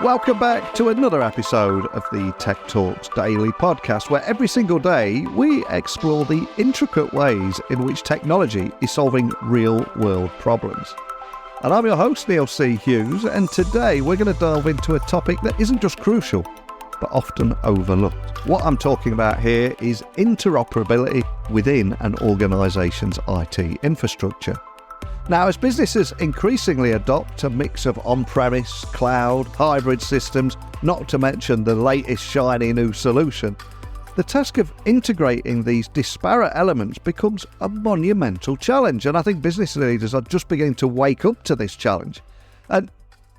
Welcome back to another episode of the Tech Talks Daily podcast, where every single day we explore the intricate ways in which technology is solving real-world problems. And I'm your host, Neil C. Hughes, and today we're going to delve into a topic that isn't just crucial, but often overlooked. What I'm talking about here is interoperability within an organisation's IT infrastructure. Now, as businesses increasingly adopt a mix of on-premise, cloud, hybrid systems, not to mention the latest shiny new solution, the task of integrating these disparate elements becomes a monumental challenge. And I think business leaders are just beginning to wake up to this challenge. And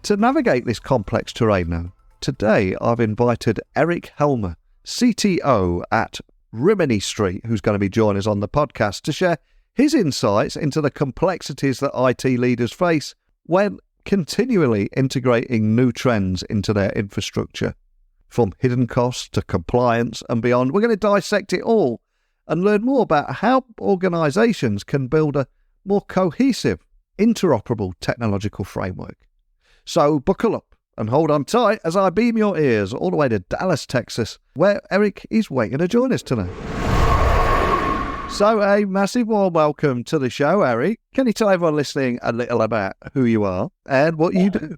to navigate this complex terrain now, today I've invited Eric Helmer, CTO at Rimini Street, who's going to be joining us on the podcast to share his insights into the complexities that IT leaders face when continually integrating new trends into their infrastructure. From hidden costs to compliance and beyond, we're going to dissect it all and learn more about how organisations can build a more cohesive, interoperable technological framework. So buckle up and hold on tight as I beam your ears all the way to Dallas, Texas, where Eric is waiting to join us tonight. So a massive warm welcome to the show, Eric. Can you tell everyone listening a little about who you are and what you do?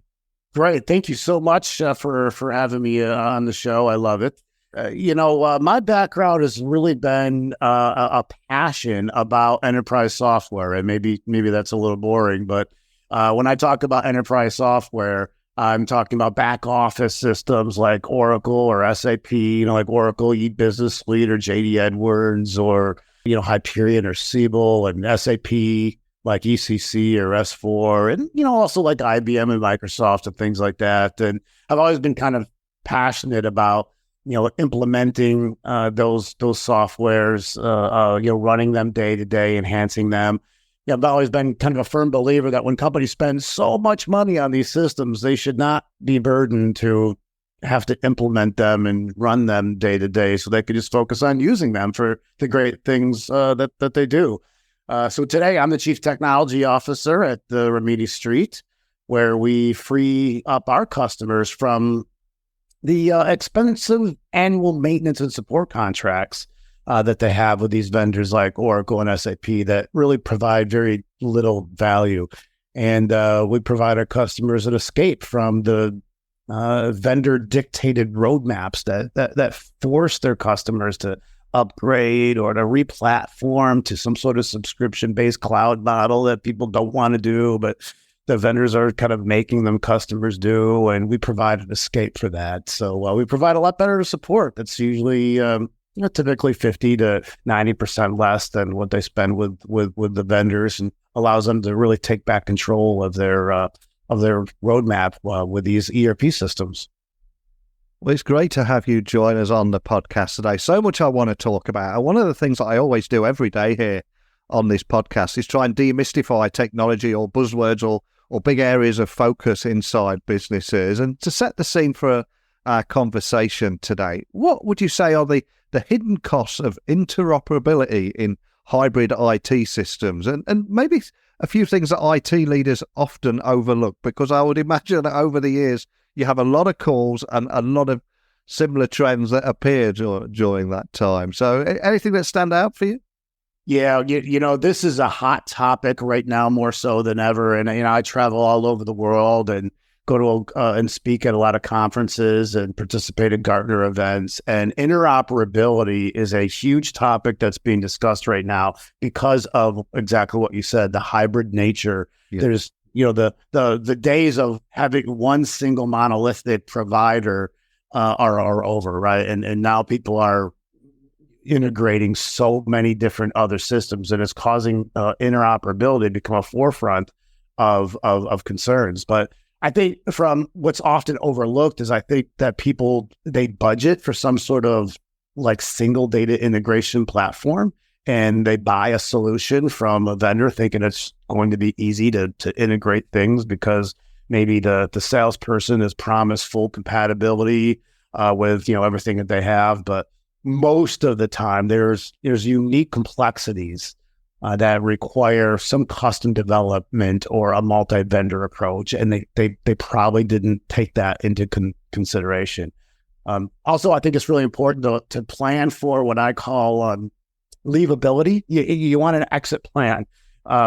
Great. Thank you so much for having me on the show. I love it. My background has really been a passion about enterprise software, and maybe that's a little boring, but when I talk about enterprise software, I'm talking about back office systems like Oracle or SAP, like Oracle eBusiness Suite or JD Edwards or Hyperion or Siebel, and SAP like ECC or S4, and also like IBM and Microsoft and things like that. And I've always been kind of passionate about implementing those softwares, running them day to day, enhancing them. I've always been kind of a firm believer that when companies spend so much money on these systems, they should not be burdened to have to implement them and run them day to day, so they could just focus on using them for the great things that they do. So today I'm the Chief Technology Officer at the Rimini Street, where we free up our customers from the expensive annual maintenance and support contracts that they have with these vendors like Oracle and SAP that really provide very little value. And we provide our customers an escape from the vendor-dictated roadmaps that force their customers to upgrade or to re-platform to some sort of subscription-based cloud model that people don't want to do, but the vendors are kind of making them customers do, and we provide an escape for that. So we provide a lot better support. That's usually typically 50 to 90% less than what they spend with the vendors, and allows them to really take back control of their roadmap with these ERP systems. Well, it's great to have you join us on the podcast today. So much I want to talk about. And one of the things that I always do every day here on this podcast is try and demystify technology or buzzwords or big areas of focus inside businesses. And to set the scene for our conversation today, what would you say are the hidden costs of interoperability in hybrid IT systems? And maybe a few things that IT leaders often overlook, because I would imagine that over the years, you have a lot of calls and a lot of similar trends that appear during that time. So anything that stand out for you? Yeah, this is a hot topic right now, more so than ever. And, I travel all over the world and go to and speak at a lot of conferences and participate in Gartner events. And interoperability is a huge topic that's being discussed right now because of exactly what you said, the hybrid nature. Yeah. There's, the days of having one single monolithic provider are over, right? And now people are integrating so many different other systems, and it's causing interoperability to become a forefront of concerns. But I think from what's often overlooked is I think that people, they budget for some sort of like single data integration platform, and they buy a solution from a vendor thinking it's going to be easy to integrate things because maybe the salesperson has promised full compatibility with everything that they have. But most of the time there's unique complexities that require some custom development or a multi-vendor approach, and they probably didn't take that into consideration. Also, I think it's really important to plan for what I call believability. You want an exit plan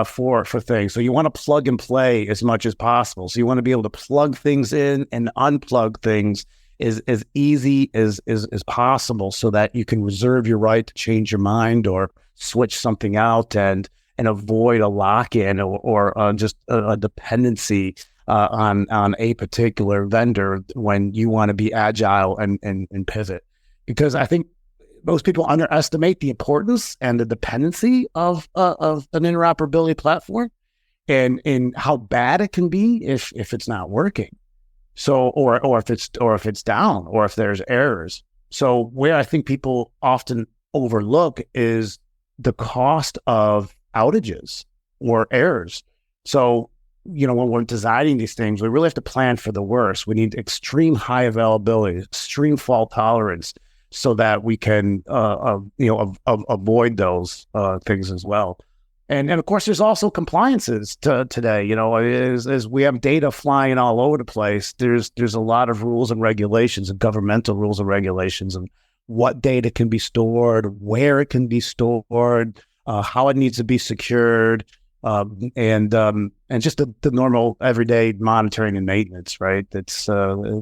for things. So you want to plug and play as much as possible. So you want to be able to plug things in and unplug things as easy as possible, so that you can reserve your right to change your mind or switch something out and avoid a lock-in or just a dependency on a particular vendor when you want to be agile and pivot. Because I think most people underestimate the importance and the dependency of an interoperability platform and how bad it can be if it's not working. So, or if it's down, or if there's errors. So where I think people often overlook is the cost of outages or errors. So, when we're designing these things, we really have to plan for the worst. We need extreme high availability, extreme fault tolerance, so that we can, avoid those things as well. And of course, there's also compliances today. As we have data flying all over the place, there's a lot of rules and regulations and governmental rules and regulations and what data can be stored, where it can be stored, how it needs to be secured, and just the normal everyday monitoring and maintenance. Right? It's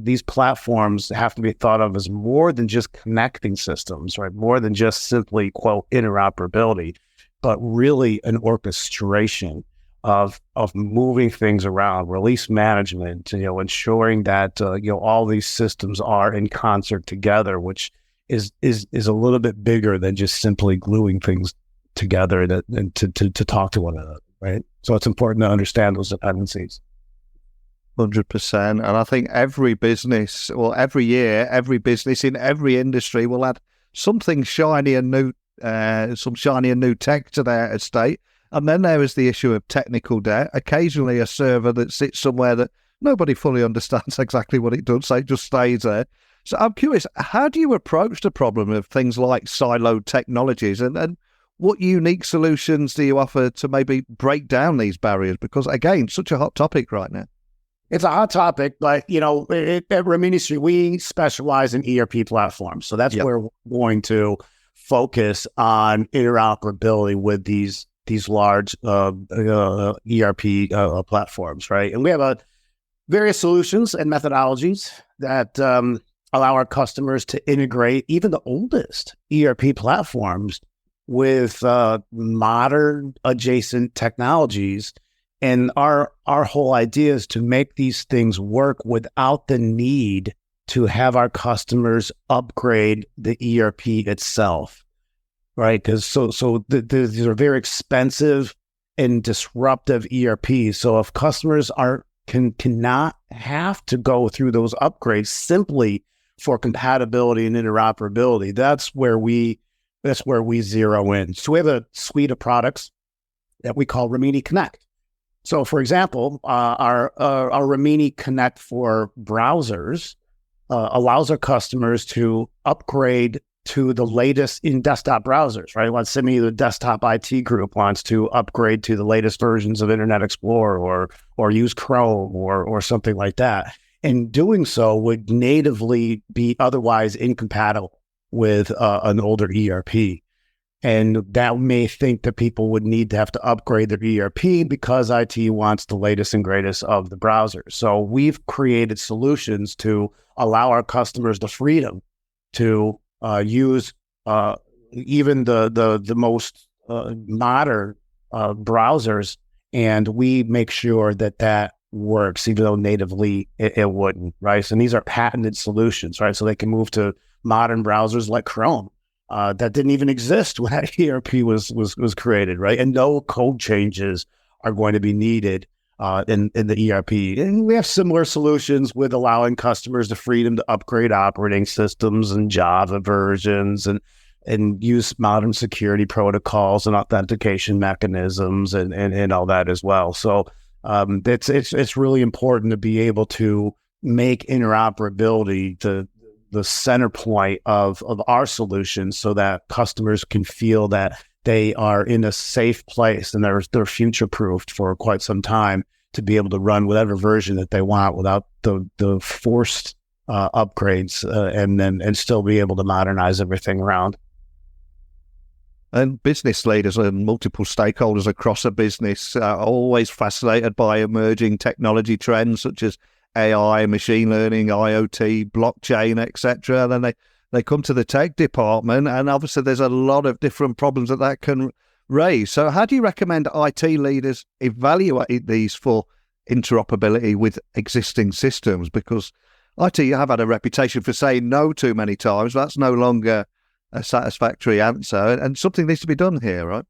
these platforms have to be thought of as more than just connecting systems, right? More than just simply quote interoperability, but really an orchestration of moving things around, release management, ensuring that all these systems are in concert together, which is a little bit bigger than just simply gluing things together and to talk to one another, right? So it's important to understand those dependencies. 100%. And I think every business, well, every year, every business in every industry will add something shiny and new, some shiny and new tech to their estate. And then there is the issue of technical debt, occasionally a server that sits somewhere that nobody fully understands exactly what it does, so it just stays there. So I'm curious, how do you approach the problem of things like siloed technologies, and what unique solutions do you offer to maybe break down these barriers? Because again, such a hot topic right now. It's a hot topic, but at Rimini Street, we specialize in ERP platforms. So that's where we're going to focus on interoperability with these large ERP platforms, right? And we have various solutions and methodologies that allow our customers to integrate even the oldest ERP platforms with modern adjacent technologies. And our whole idea is to make these things work without the need to have our customers upgrade the ERP itself, right? Because these are very expensive and disruptive ERPs. So if customers cannot have to go through those upgrades simply for compatibility and interoperability, that's where we zero in. So we have a suite of products that we call Rimini Connect. So, for example, our Rimini Connect for browsers allows our customers to upgrade to the latest in desktop browsers, right? Let's say the desktop IT group wants to upgrade to the latest versions of Internet Explorer or use Chrome or something like that. And doing so would natively be otherwise incompatible with an older ERP. And that may think that people would need to have to upgrade their ERP because IT wants the latest and greatest of the browsers. So we've created solutions to allow our customers the freedom to use even the most modern browsers, and we make sure that works, even though natively it wouldn't, right? So these are patented solutions, right? So they can move to modern browsers like Chrome. That didn't even exist when that ERP was created, right? And no code changes are going to be needed in the ERP. And we have similar solutions with allowing customers the freedom to upgrade operating systems and Java versions and use modern security protocols and authentication mechanisms and all that as well. So it's really important to be able to make interoperability the center point of our solutions, so that customers can feel that they are in a safe place and they're future-proofed for quite some time to be able to run whatever version that they want without the forced upgrades and still be able to modernize everything around. And business leaders and multiple stakeholders across a business are always fascinated by emerging technology trends such as AI, machine learning, IoT, blockchain, etc. Then they come to the tech department, and obviously there's a lot of different problems that can raise. So how do you recommend IT leaders evaluate these for interoperability with existing systems? Because IT have had a reputation for saying no too many times. That's no longer a satisfactory answer, and something needs to be done here, right?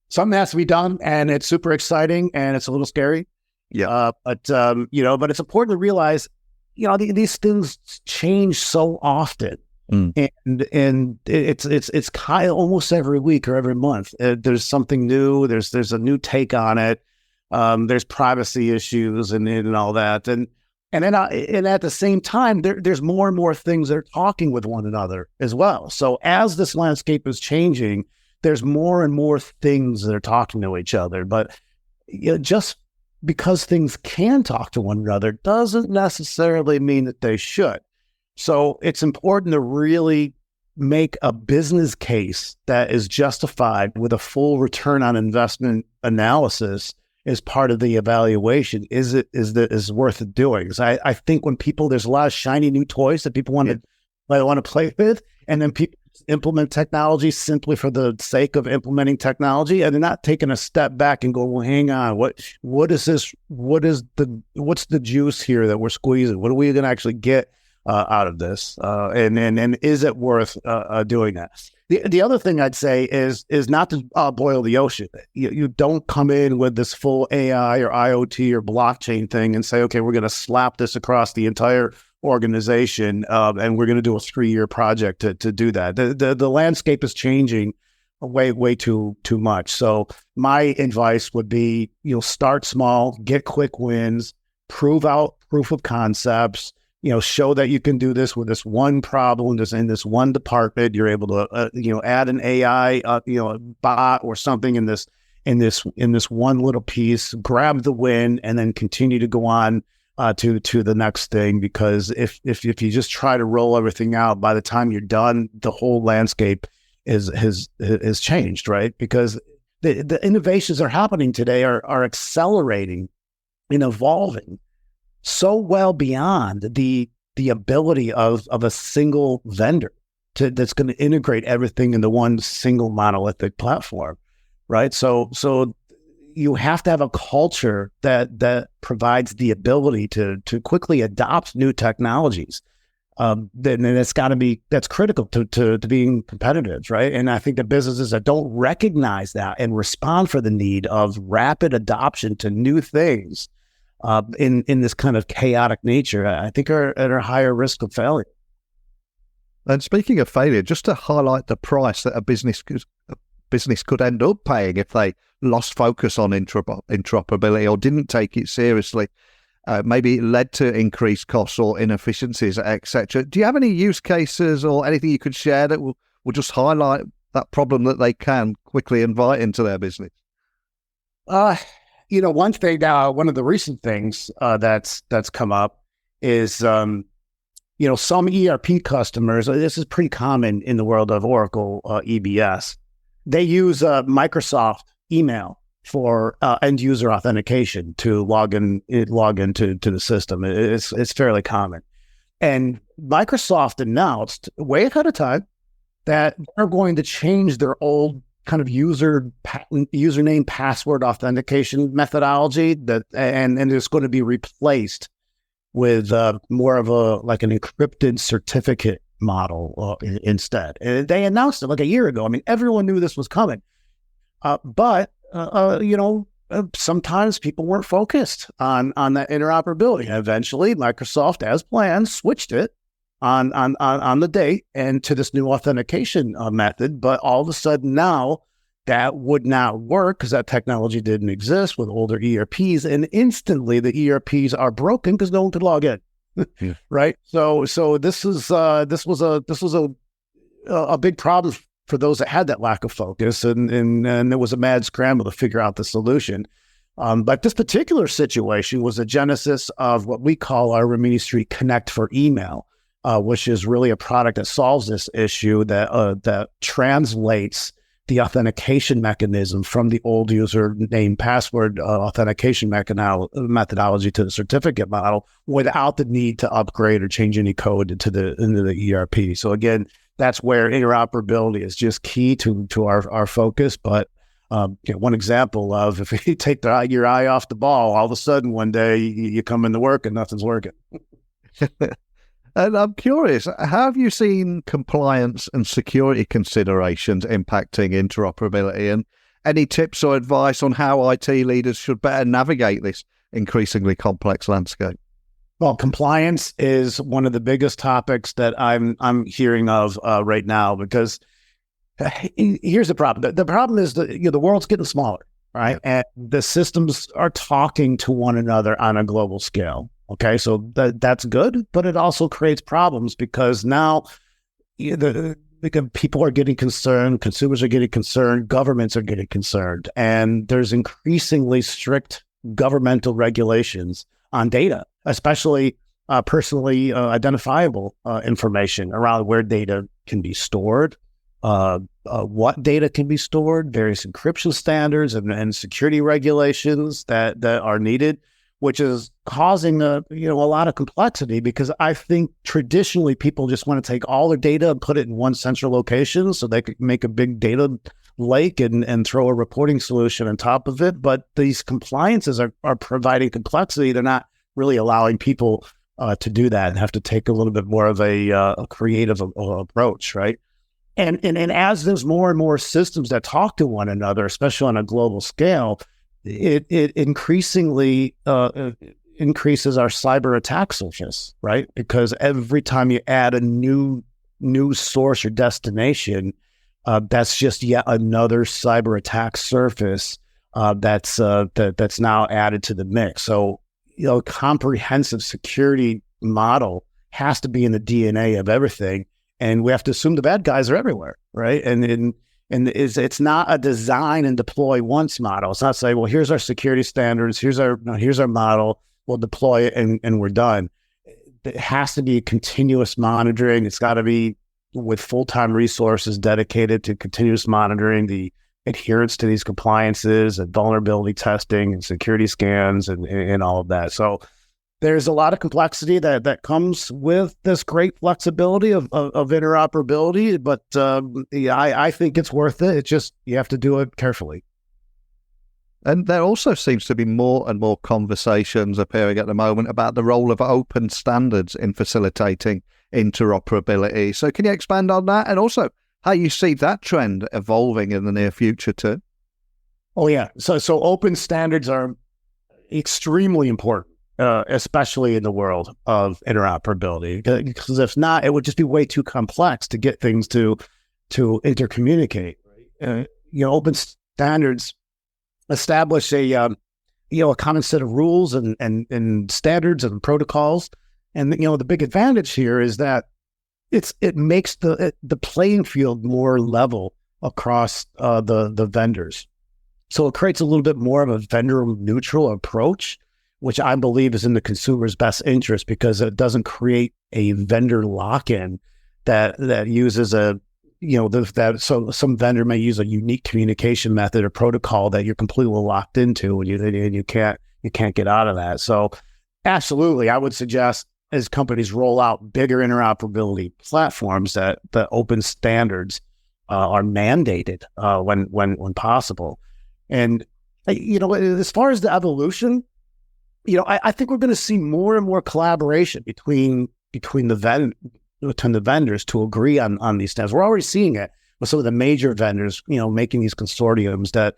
Something has to be done, and it's super exciting, and it's a little scary. Yeah. But it's important to realize, these things change so often. And it's kind of almost every week or every month. There's something new. There's a new take on it. There's privacy issues and all that. And at the same time, there's more and more things that are talking with one another as well. So as this landscape is changing, there's more and more things that are talking to each other. But just because things can talk to one another doesn't necessarily mean that they should. So it's important to really make a business case that is justified with a full return on investment analysis as part of the evaluation. Is worth doing? So I think when there's a lot of shiny new toys that people want to play with, and then people implement technology simply for the sake of implementing technology, and they're not taking a step back and go, well, hang on, what is this? What's the juice here that we're squeezing? What are we going to actually get out of this? And is it worth doing that? The other thing I'd say is not to boil the ocean. You don't come in with this full AI or IoT or blockchain thing and say, okay, we're going to slap this across the entire organization, and we're going to do a 3-year project to do that. The landscape is changing way too much. So my advice would be, start small, get quick wins, prove out proof of concepts. Show that you can do this with this one problem, just in this one department. You're able to, add an AI, bot or something in this one little piece. Grab the win, and then continue to go on to the next thing. Because if you just try to roll everything out, by the time you're done, the whole landscape is changed, right? Because the innovations that are happening today are accelerating and evolving so well beyond the ability of a single vendor that's going to integrate everything into one single monolithic platform, right? So you have to have a culture that provides the ability to quickly adopt new technologies. Then that's critical to being competitive, right? And I think the businesses that don't recognize that and respond for the need of rapid adoption to new things in this kind of chaotic nature, I think are at a higher risk of failure. And speaking of failure, just to highlight the price that a business could end up paying if they lost focus on interoperability or didn't take it seriously, maybe it led to increased costs or inefficiencies, etc. Do you have any use cases or anything you could share that will just highlight that problem that they can quickly invite into their business? One thing, one of the recent things that's come up is, some ERP customers, this is pretty common in the world of Oracle EBS. They use Microsoft email for end user authentication to log into the system. It's fairly common. And Microsoft announced way ahead of time that they're going to change their old kind of username password authentication methodology and it's going to be replaced with more of an encrypted certificate model instead. And they announced it like a year ago. I mean, everyone knew this was coming, but sometimes people weren't focused on that interoperability. And eventually, Microsoft, as planned, switched it on the date and to this new authentication method. But all of a sudden now that would not work because that technology didn't exist with older ERPs, and instantly the ERPs are broken because no one could log in. Yeah. Right. So this was a big problem for those that had that lack of focus, and there was a mad scramble to figure out the solution. But this particular situation was a genesis of what we call our Rimini Street Connect for email, which is really a product that solves this issue, that translates the authentication mechanism from the old username password authentication methodology to the certificate model without the need to upgrade or change any code into the ERP. So again, that's where interoperability is just key to our focus. But one example of if you take your eye off the ball, all of a sudden one day you come into work and nothing's working. And I'm curious, how have you seen compliance and security considerations impacting interoperability, and any tips or advice on how IT leaders should better navigate this increasingly complex landscape? Well, compliance is one of the biggest topics that I'm hearing of right now, because here's the problem. The problem is that the world's getting smaller, right? And the systems are talking to one another on a global scale. Okay, so that's good, but it also creates problems because now because people are getting concerned, consumers are getting concerned, governments are getting concerned, and there's increasingly strict governmental regulations on data, especially personally identifiable information around where data can be stored, what data can be stored, various encryption standards and security regulations that are needed, which is causing a lot of complexity, because I think traditionally people just want to take all their data and put it in one central location so they could make a big data lake and throw a reporting solution on top of it. But these compliances are providing complexity. They're not really allowing people to do that and have to take a little bit more of a creative approach, right? And as there's more and more systems that talk to one another, especially on a global scale, it increasingly increases our cyber attack surface, right? Because every time you add a new source or destination, that's just yet another cyber attack surface that's now added to the mix. So, comprehensive security model has to be in the DNA of everything, and we have to assume the bad guys are everywhere, right? And it's not a design and deploy once model. It's not say, well, here's our security standards, here's our model, we'll deploy it and we're done. It has to be continuous monitoring. It's got to be with full-time resources dedicated to continuous monitoring the adherence to these compliances and vulnerability testing and security scans and all of that. So there's a lot of complexity that comes with this great flexibility of interoperability, but I think it's worth it. It's just you have to do it carefully. And there also seems to be more and more conversations appearing at the moment about the role of open standards in facilitating interoperability. So can you expand on that, and also how you see that trend evolving in the near future too? Oh yeah, so open standards are extremely important. Especially in the world of interoperability, because if not, it would just be way too complex to get things to intercommunicate. Right? Open standards establish a common set of rules and standards and protocols, and the big advantage here is that it makes the playing field more level across the vendors. So it creates a little bit more of a vendor neutral approach, which I believe is in the consumer's best interest, because it doesn't create a vendor lock-in that uses so some vendor may use a unique communication method or protocol that you're completely locked into, and you can't get out of that. So absolutely, I would suggest as companies roll out bigger interoperability platforms that the open standards are mandated when possible. And as far as the evolution, I think we're going to see more and more collaboration between the vendors to agree on these standards. We're already seeing it with some of the major vendors, making these consortiums that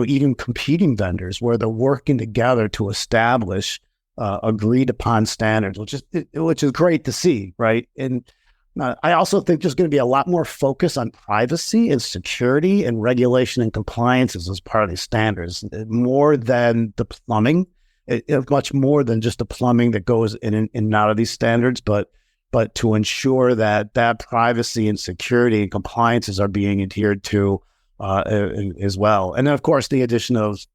even competing vendors, where they're working together to establish agreed upon standards, which is great to see, right? And I also think there's going to be a lot more focus on privacy and security and regulation and compliances as part of these standards, more than the plumbing. Much more than just the plumbing that goes in and out of these standards, but but to ensure that privacy and security and compliances are being adhered to as well. And then, of course, the addition of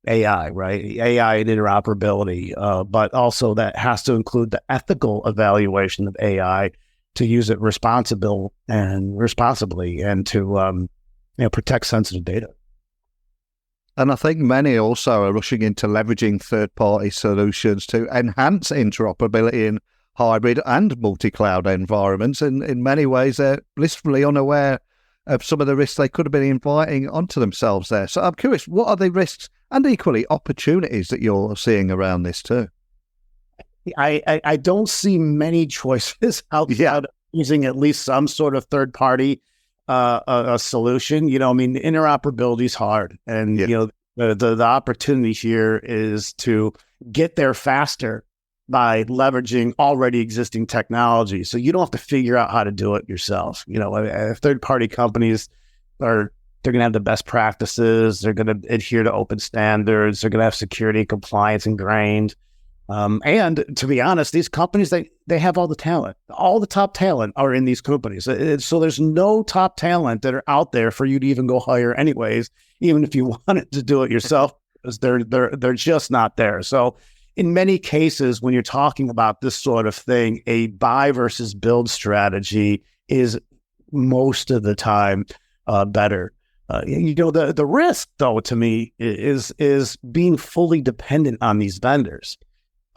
AI, right? AI and interoperability, but also that has to include the ethical evaluation of AI to use it responsibly and to protect sensitive data. And I think many also are rushing into leveraging third-party solutions to enhance interoperability in hybrid and multi-cloud environments. And in many ways, they're blissfully unaware of some of the risks they could have been inviting onto themselves there. So I'm curious, what are the risks and equally opportunities that you're seeing around this too? I don't see many choices outside of using at least some sort of third-party a solution. Interoperability is hard, and the opportunity here is to get there faster by leveraging already existing technology. So you don't have to figure out how to do it yourself. Third-party companies they're going to have the best practices. They're going to adhere to open standards. They're going to have security and compliance ingrained. And to be honest, these companies, they have all the talent. All the top talent are in these companies. So there's no top talent that are out there for you to even go hire anyways, even if you wanted to do it yourself, because they're just not there. So in many cases, when you're talking about this sort of thing, a buy versus build strategy is most of the time better. The risk, though, to me, is being fully dependent on these vendors.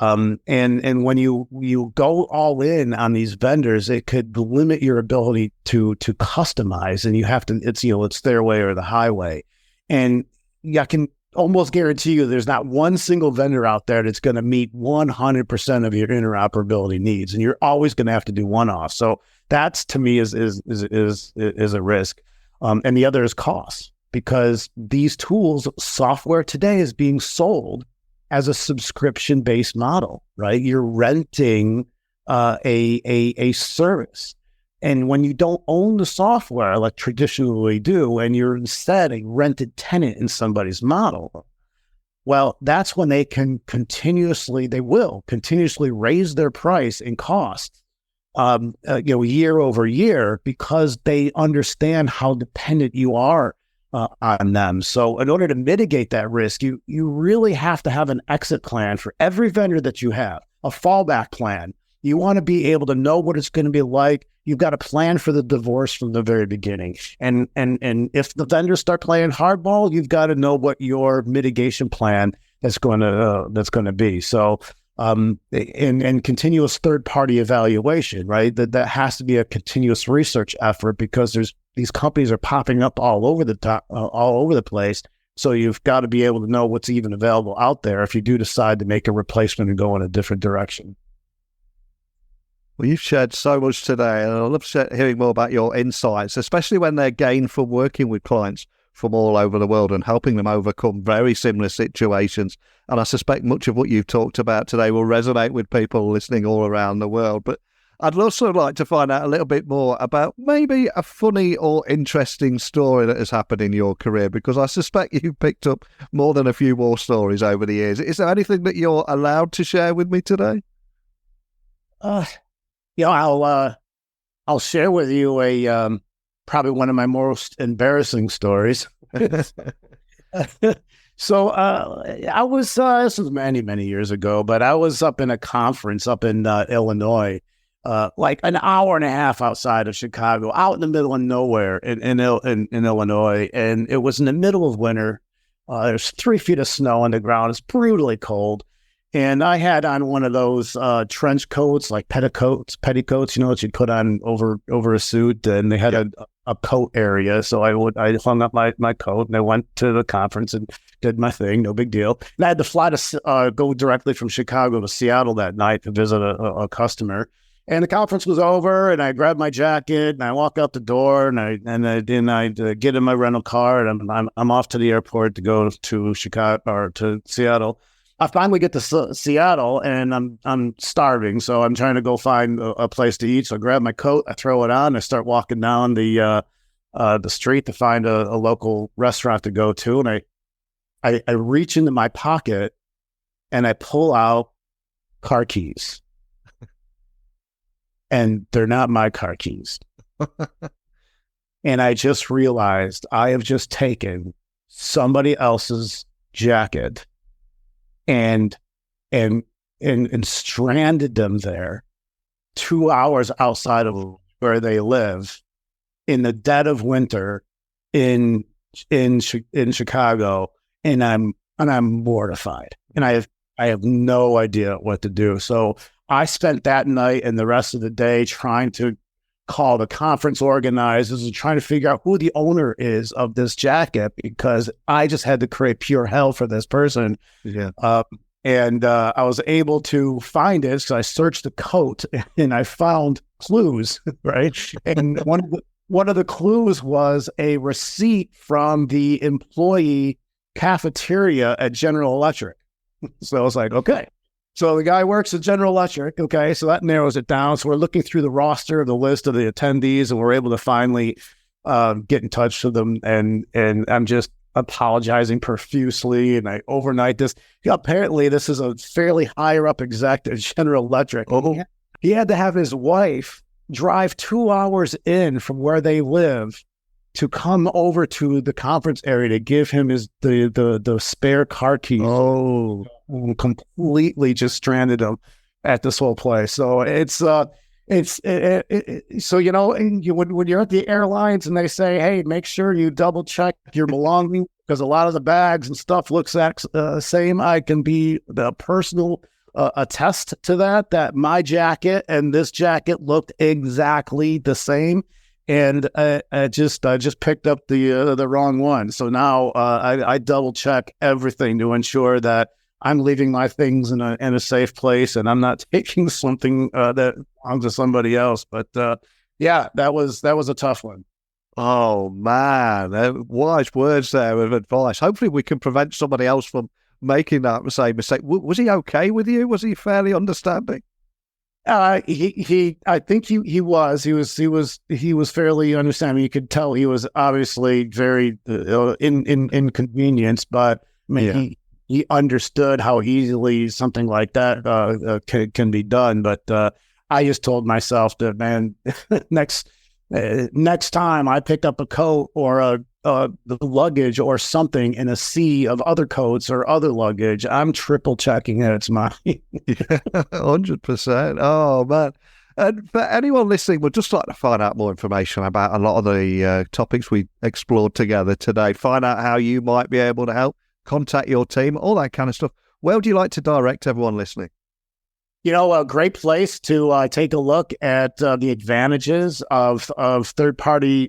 And when you go all in on these vendors, it could limit your ability to customize, and you have to, it's their way or the highway. And I can almost guarantee you there's not one single vendor out there that's going to meet 100% of your interoperability needs. And you're always going to have to do one-off. So that's, to me, is a risk. And the other is cost, because these tools, software today is being sold as a subscription-based model, right? You're renting a service. And when you don't own the software like traditionally do, and you're instead a rented tenant in somebody's model, well, that's when they will continuously raise their price and cost, year over year, because they understand how dependent you are on them. So in order to mitigate that risk, you really have to have an exit plan for every vendor that you have, a fallback plan. You want to be able to know what it's going to be like. You've got to plan for the divorce from the very beginning. And if the vendors start playing hardball, you've got to know what your mitigation plan that's going to be. So and continuous third-party evaluation, right? That has to be a continuous research effort, because these companies are popping up all over the place. So you've got to be able to know what's even available out there if you do decide to make a replacement and go in a different direction. Well, you've shared so much today, and I love hearing more about your insights, especially when they're gained from working with clients from all over the world and helping them overcome very similar situations. And I suspect much of what you've talked about today will resonate with people listening all around the world. But I'd also like to find out a little bit more about maybe a funny or interesting story that has happened in your career, because I suspect you've picked up more than a few war stories over the years. Is there anything that you're allowed to share with me today? I'll share with you probably one of my most embarrassing stories. So I was, this was many, many years ago, but I was up in a conference up in Illinois, like an hour and a half outside of Chicago, out in the middle of nowhere in Illinois. And it was in the middle of winter. There's 3 feet of snow on the ground. It's brutally cold. And I had on one of those trench coats, like petticoats, that you'd put on over a suit, and they had a coat area. So I hung up my coat, and I went to the conference and did my thing, no big deal. And I had to fly to go directly from Chicago to Seattle that night to visit a customer. And the conference was over, and I grabbed my jacket, and I walk out the door, and I get in my rental car, and I'm off to the airport to go to Chicago or to Seattle. I finally get to Seattle, and I'm starving, so I'm trying to go find a place to eat. So I grab my coat, I throw it on, I start walking down the street to find a local restaurant to go to, and I reach into my pocket and I pull out car keys. and they're not my car keys. And I just realized I have just taken somebody else's jacket and stranded them there 2 hours outside of where they live in the dead of winter in Chicago, and I'm mortified, and I have no idea what to do. So I spent that night and the rest of the day trying to call the conference organizers and trying to figure out who the owner is of this jacket, because I just had to create pure hell for this person. Yeah. And I was able to find it, so I searched the coat and I found clues, right? And one of the clues was a receipt from the employee cafeteria at General Electric. So I was like, okay. So the guy works at General Electric. Okay, so that narrows it down. So we're looking through the roster of the list of the attendees, and we're able to finally get in touch with them. And I'm just apologizing profusely, and I overnight this. Apparently, this is a fairly higher up exec at General Electric. Oh. He had to have his wife drive 2 hours in from where they live to come over to the conference area to give him the spare car keys. Oh, completely just stranded him at this whole place. So so you know, and when you're at the airlines and they say, hey, make sure you double check your belongings, because a lot of the bags and stuff looks the same. I can be the personal attest to that my jacket and this jacket looked exactly the same. And I just picked up the wrong one. So now I double check everything to ensure that I'm leaving my things in a safe place, and I'm not taking something that belongs to somebody else. But yeah, that was a tough one. Oh man, wise words there of advice. Hopefully, we can prevent somebody else from making that same mistake. Was he okay with you? Was he fairly understanding? I think he was fairly understanding. You could tell he was obviously very inconvenienced, but I mean, he understood how easily something like that can be done. But I just told myself that, man, next time I pick up a coat or the luggage or something in a sea of other coats or other luggage, I'm triple checking that it's mine. 100%. Oh man. And for anyone listening, we'd just like to find out more information about a lot of the topics we explored together today. Find out how you might be able to help, contact your team, all that kind of stuff. Where would you like to direct everyone listening? You know, a great place to take a look at the advantages of third-party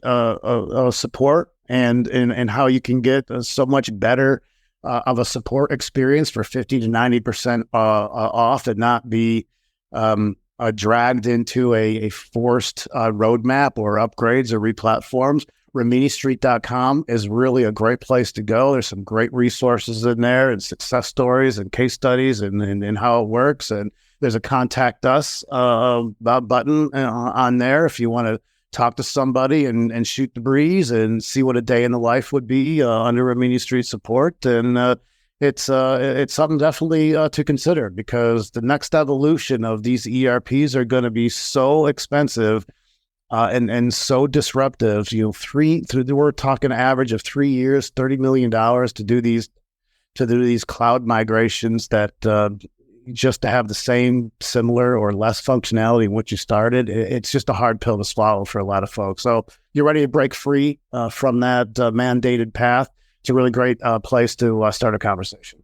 support and how you can get so much better of a support experience for 50 to 90% off, and not be dragged into a forced roadmap or upgrades or replatforms. RiminiStreet.com is really a great place to go. There's some great resources in there, and success stories and case studies and how it works. And there's a contact us button on there if you want to talk to somebody and shoot the breeze and see what a day in the life would be under Rimini Street support. And it's something definitely to consider, because the next evolution of these ERPs are going to be so expensive and so disruptive. You know, we're talking average of 3 years, $30 million to do these cloud migrations that just to have the same, similar, or less functionality in which you started. It's just a hard pill to swallow for a lot of folks. So you're ready to break free from that mandated path. It's a really great place to start a conversation.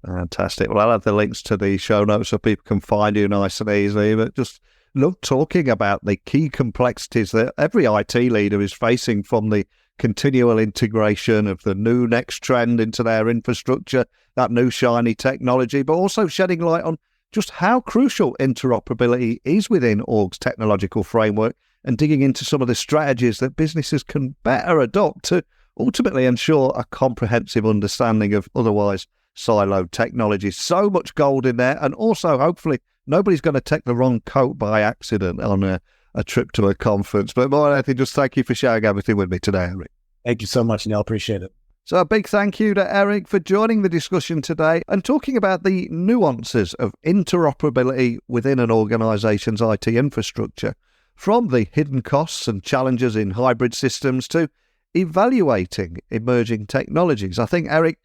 Fantastic. Well, I'll have the links to the show notes so people can find you nice and easily. But just love talking about the key complexities that every IT leader is facing from the continual integration of the new next trend into their infrastructure, that new shiny technology, but also shedding light on just how crucial interoperability is within org's technological framework, and digging into some of the strategies that businesses can better adopt to ultimately ensure a comprehensive understanding of otherwise siloed technologies. So much gold in there, and also hopefully nobody's going to take the wrong coat by accident on a trip to a conference. But more than anything, just thank you for sharing everything with me today, Eric. Thank you so much, Neil. Appreciate it. So a big thank you to Eric for joining the discussion today and talking about the nuances of interoperability within an organisation's IT infrastructure, from the hidden costs and challenges in hybrid systems to evaluating emerging technologies. I think Eric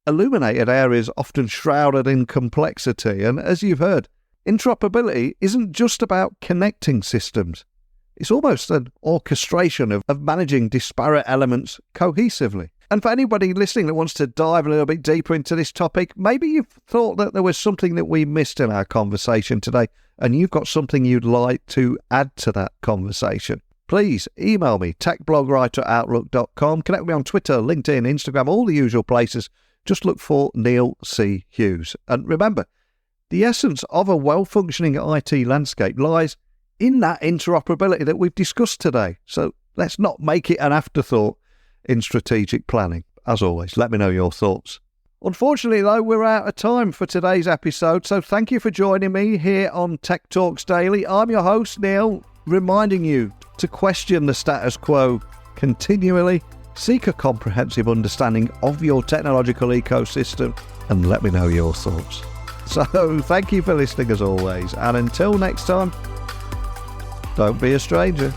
illuminated areas often shrouded in complexity, and as you've heard, interoperability isn't just about connecting systems. It's almost an orchestration of managing disparate elements cohesively. And for anybody listening that wants to dive a little bit deeper into this topic, maybe you've thought that there was something that we missed in our conversation today, and you've got something you'd like to add to that conversation. Please email me, techblogwriter@outlook.com. Connect with me on Twitter, LinkedIn, Instagram, all the usual places. Just look for Neil C. Hughes. And remember, the essence of a well-functioning IT landscape lies in that interoperability that we've discussed today. So let's not make it an afterthought in strategic planning. As always, let me know your thoughts. Unfortunately, though, we're out of time for today's episode, so thank you for joining me here on Tech Talks Daily. I'm your host, Neil, reminding you to question the status quo continually, seek a comprehensive understanding of your technological ecosystem, and let me know your thoughts. So thank you for listening as always, and until next time, don't be a stranger.